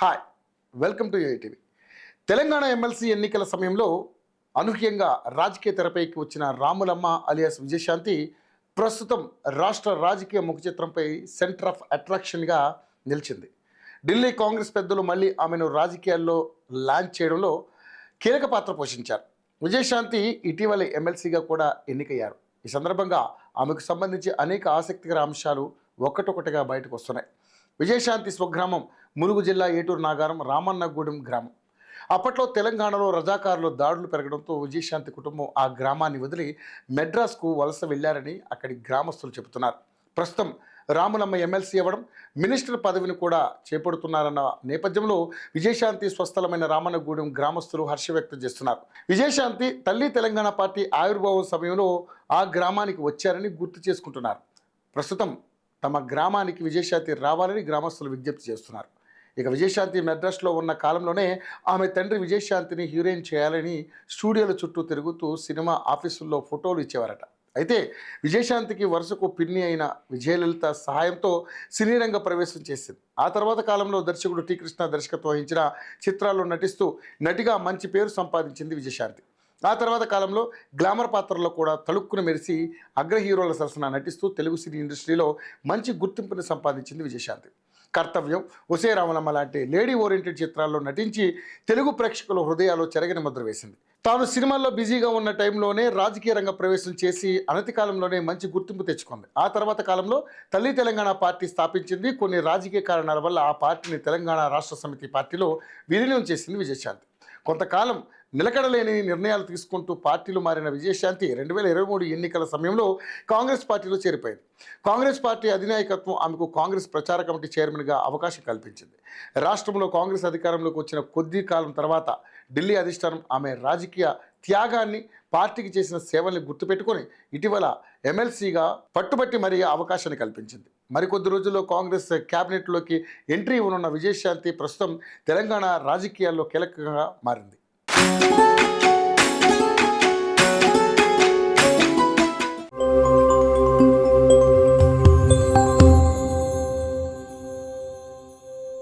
Hi, welcome to AITV. Telangana MLC ఎన్నికల సమయంలో అనూహ్యంగా రాజకీయ తెరపైకి వచ్చిన రాములమ్మ అలియాస్ విజయశాంతి ప్రస్తుతం రాష్ట్ర రాజకీయ ముఖచిత్రంపై సెంటర్ ఆఫ్ అట్రాక్షన్గా నిలిచింది. ఢిల్లీ కాంగ్రెస్ పెద్దలు మళ్ళీ ఆమెను రాజకీయాల్లో లాంచ్ చేయడంలో కీలక పాత్ర పోషించారు. విజయశాంతి ఇటీవల ఎమ్మెల్సీగా కూడా ఎన్నికయ్యారు. ఈ సందర్భంగా ఆమెకు సంబంధించి అనేక ఆసక్తికర అంశాలు ఒక్కటొక్కటిగా బయటకు వస్తున్నాయి. విజయశాంతి స్వగ్రామం ములుగు జిల్లా ఏటూరు నాగారం రామన్నగూడెం గ్రామం. అప్పట్లో తెలంగాణలో రజాకారులు దాడులు పెరగడంతో విజయశాంతి కుటుంబం ఆ గ్రామాన్ని వదిలి మెడ్రాస్కు వలస వెళ్లారని అక్కడి గ్రామస్తులు చెబుతున్నారు. ప్రస్తుతం రాములమ్మ ఎమ్మెల్సీ అవ్వడం, మినిస్టర్ పదవిని కూడా చేపడుతున్నారన్న నేపథ్యంలో విజయశాంతి స్వస్థలమైన రామన్నగూడెం గ్రామస్తులు హర్షం వ్యక్తం చేస్తున్నారు. విజయశాంతి తల్లి తెలంగాణ పార్టీ ఆవిర్భావం సమయంలో ఆ గ్రామానికి వచ్చారని గుర్తు చేసుకుంటున్నారు. ప్రస్తుతం తమ గ్రామానికి విజయశాంతి రావాలని గ్రామస్తులు విజ్ఞప్తి చేస్తున్నారు. ఇక విజయశాంతి మెడ్రాస్లో ఉన్న కాలంలోనే ఆమె తండ్రి విజయశాంతిని హీరోయిన్ చేయాలని స్టూడియోల చుట్టూ తిరుగుతూ సినిమా ఆఫీసుల్లో ఫోటోలు ఇచ్చేవారట. అయితే విజయశాంతికి వరుసకు పిన్ని అయిన విజయలలిత సహాయంతో సినీ రంగ ప్రవేశం చేసింది. ఆ తర్వాత కాలంలో దర్శకుడు టి కృష్ణ దర్శకత్వం వహించిన చిత్రాల్లో నటిస్తూ నటిగా మంచి పేరు సంపాదించింది విజయశాంతి. ఆ తర్వాత కాలంలో గ్లామర్ పాత్రల్లో కూడా తళుక్కున మెరిసి అగ్ర హీరోల సరసన నటిస్తూ తెలుగు సినీ ఇండస్ట్రీలో మంచి గుర్తింపుని సంపాదించింది విజయశాంతి. కర్తవ్యం, ఒసే రామలమ్మ లాంటి లేడీ ఓరియంటెడ్ చిత్రాల్లో నటించి తెలుగు ప్రేక్షకుల హృదయాల్లో చెరగని ముద్ర వేసింది. తాను సినిమాల్లో బిజీగా ఉన్న టైంలోనే రాజకీయ రంగ ప్రవేశం చేసి అనతి కాలంలోనే మంచి గుర్తింపు తెచ్చుకుంది. ఆ తర్వాత కాలంలో తల్లి తెలంగాణ పార్టీ స్థాపించింది. కొన్ని రాజకీయ కారణాల వల్ల ఆ పార్టీని తెలంగాణ రాష్ట్ర సమితి పార్టీలో విలీనం చేసింది విజయశాంతి. కొంతకాలం నిలకడలేని నిర్ణయాలు తీసుకుంటూ పార్టీలు మారిన విజయశాంతి 2023 ఎన్నికల సమయంలో కాంగ్రెస్ పార్టీలో చేరిపోయింది. కాంగ్రెస్ పార్టీ అధినాయకత్వం ఆమెకు కాంగ్రెస్ ప్రచార కమిటీ చైర్మన్గా అవకాశం కల్పించింది. రాష్ట్రంలో కాంగ్రెస్ అధికారంలోకి వచ్చిన కొద్ది కాలం తర్వాత ఢిల్లీ అధిష్టానం ఆమె రాజకీయ త్యాగాన్ని, పార్టీకి చేసిన సేవల్ని గుర్తుపెట్టుకొని ఇటీవల ఎమ్మెల్సీగా పట్టుబట్టి మరీ అవకాశాన్ని కల్పించింది. మరికొద్ది రోజుల్లో కాంగ్రెస్ క్యాబినెట్లోకి ఎంట్రీ ఇవ్వనున్న విజయశాంతి ప్రస్తుతం తెలంగాణ రాజకీయాల్లో కీలకంగా మారింది.